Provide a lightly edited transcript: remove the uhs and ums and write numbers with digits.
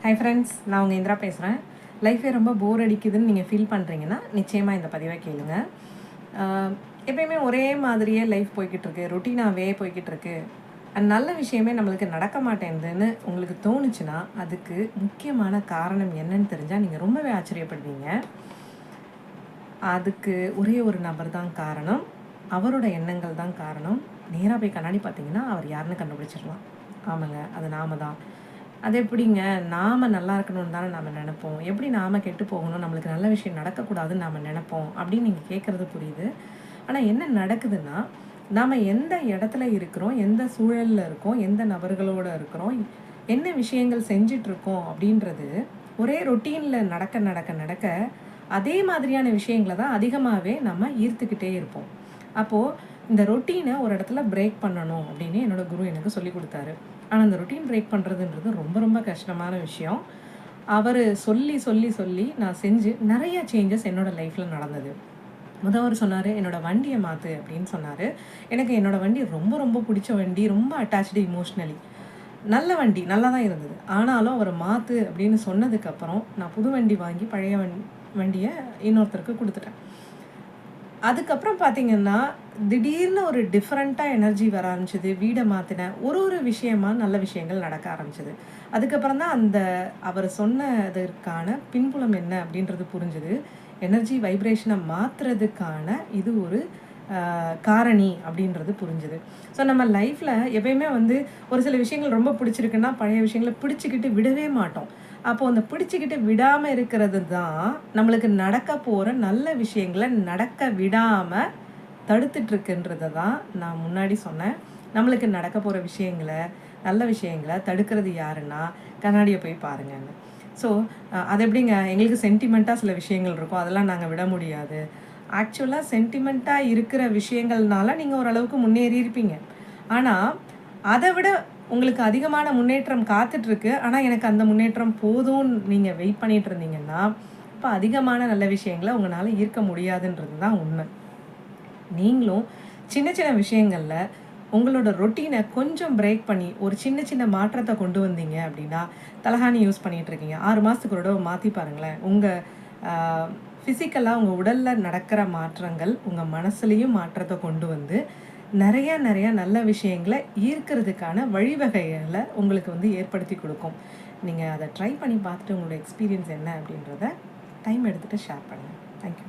Hi friends, நான் உங்கள் இந்திரா பேசுகிறேன். லைஃபே ரொம்ப போர் அடிக்குதுன்னு நீங்கள் ஃபீல் பண்ணுறீங்கன்னா நிச்சயமாக இந்த பதிவை கேளுங்க. எப்பயுமே ஒரே மாதிரியே லைஃப் போய்கிட்டுருக்கு, ரொட்டீனாகவே போய்கிட்டுருக்கு, நல்ல விஷயமே நம்மளுக்கு நடக்க மாட்டேங்குதுன்னு உங்களுக்கு தோணுச்சுன்னா அதுக்கு முக்கியமான காரணம் என்னன்னு தெரிஞ்சால் நீங்கள் ரொம்பவே ஆச்சரியப்படுவீங்க. அதுக்கு ஒரே ஒரு நபர் தான் காரணம், அவரோட எண்ணங்கள் தான் காரணம். நேராக போய் கண்ணாடி பார்த்தீங்கன்னா அவர் யாருன்னு கண்டுபிடிச்சிடலாம். ஆமாங்க, அது நாம தான். அது எப்படிங்க? நாம் நல்லா இருக்கணும்னு தானே நம்ம நினைப்போம். எப்படி நாம் கெட்டு போகணும், நம்மளுக்கு நல்ல விஷயம் நடக்கக்கூடாதுன்னு நம்ம நினைப்போம் அப்படின்னு நீங்கள் கேட்குறது புரியுது. ஆனால் என்ன நடக்குதுன்னா, நாம் எந்த இடத்துல இருக்கிறோம், எந்த சூழலில் இருக்கோம், எந்த நபர்களோடு இருக்கிறோம், என்ன விஷயங்கள் செஞ்சிட்ருக்கோம் அப்படின்றது ஒரே ரொட்டீனில் நடக்க நடக்க நடக்க அதே மாதிரியான விஷயங்களை தான் அதிகமாகவே நம்ம ஈர்த்துக்கிட்டே இருப்போம். அப்போது இந்த ரொட்டீனை ஒரு இடத்துல பிரேக் பண்ணணும் அப்படின்னு என்னோடய குரு எனக்கு சொல்லி கொடுத்தாரு. ஆனால் அந்த ரொட்டீன் பிரேக் பண்ணுறதுன்றது ரொம்ப ரொம்ப கஷ்டமான விஷயம். அவர் சொல்லி சொல்லி சொல்லி நான் செஞ்சு நிறைய சேஞ்சஸ் என்னோடய லைஃப்பில் நடந்தது. அவர் சொன்னார், என்னோடய வண்டியை மாற்று அப்படின்னு சொன்னார். எனக்கு என்னோடய வண்டி ரொம்ப ரொம்ப பிடிச்ச வண்டி, ரொம்ப அட்டாச்சு இமோஷ்னலி. நல்ல வண்டி, நல்லா தான் இருந்தது. ஆனாலும் அவரை மாற்று அப்படின்னு சொன்னதுக்கப்புறம் நான் புது வண்டி வாங்கி பழைய வண்டியை இன்னொருத்தருக்கு கொடுத்துட்டேன். அதுக்கப்புறம் பார்த்திங்கன்னா திடீர்னு ஒரு டிஃப்ரெண்ட்டாக எனர்ஜி வர ஆரம்பிச்சிது. வீடை மாற்றினேன், ஒரு விஷயமா நல்ல விஷயங்கள் நடக்க ஆரம்பிச்சிது. அதுக்கப்புறம் தான் அந்த அவர் சொன்னதற்கான பின்புலம் என்ன அப்படின்றது புரிஞ்சுது. எனர்ஜி வைப்ரேஷனை மாற்றுறதுக்கான இது ஒரு காரணி அப்படின்றது புரிஞ்சுது. ஸோ நம்ம லைஃப்பில் எப்பயுமே ஒரு சில விஷயங்கள் ரொம்ப பிடிச்சிருக்குன்னா பழைய விஷயங்களை பிடிச்சிக்கிட்டு விடவே மாட்டோம். அப்போது அந்த பிடிச்சிக்கிட்டு விடாமல் இருக்கிறது தான் நம்மளுக்கு நடக்க போகிற நல்ல விஷயங்களை நடக்க விடாமல் தடுத்துட்ருக்குன்றதை தான் நான் முன்னாடி சொன்னேன். நம்மளுக்கு நடக்க போகிற விஷயங்களை, நல்ல விஷயங்களை தடுக்கிறது யாருன்னா கண்ணாடியை போய் பாருங்கன்னு. ஸோ அது எப்படிங்க, எங்களுக்கு சென்டிமெண்ட்டாக சில விஷயங்கள் இருக்கும், அதெல்லாம் நாங்கள் விட முடியாது. ஆக்சுவலாக சென்டிமெண்ட்டாக இருக்கிற விஷயங்கள்னால நீங்கள் ஓரளவுக்கு முன்னேறி இருப்பீங்க. ஆனால் அதை விட உங்களுக்கு அதிகமான முன்னேற்றம் காத்துட்ருக்கு. ஆனால் எனக்கு அந்த முன்னேற்றம் போதும்னு நீங்கள் வெயிட் பண்ணிகிட்டு இருந்தீங்கன்னா இப்போ அதிகமான நல்ல விஷயங்களை உங்களால் ஈர்க்க முடியாதுன்றது தான் உண்மை. நீங்களும் சின்ன சின்ன விஷயங்களில் உங்களோட ரொட்டீனை கொஞ்சம் பிரேக் பண்ணி ஒரு சின்ன சின்ன மாற்றத்தை கொண்டு வந்தீங்க அப்படின்னா, தலகாணி யூஸ் பண்ணிகிட்ருக்கீங்க, 6 மாதத்துக்கு ஒரு தடவை மாற்றி பாருங்களேன். உங்கள் ஃபிசிக்கலாக உங்கள் உடலில் நடக்கிற மாற்றங்கள் உங்கள் மனசுலேயும் மாற்றத்தை கொண்டு வந்து நிறையா நல்ல விஷயங்களை ஈர்க்கிறதுக்கான வழிவகைகளை உங்களுக்கு ஏற்படுத்தி கொடுக்கும். நீங்கள் அதை ட்ரை பண்ணி பார்த்துட்டு உங்களோட எக்ஸ்பீரியன்ஸ் என்ன அப்படின்றத டைம் எடுத்துகிட்டு ஷேர் பண்ணுங்கள். தேங்க்யூ.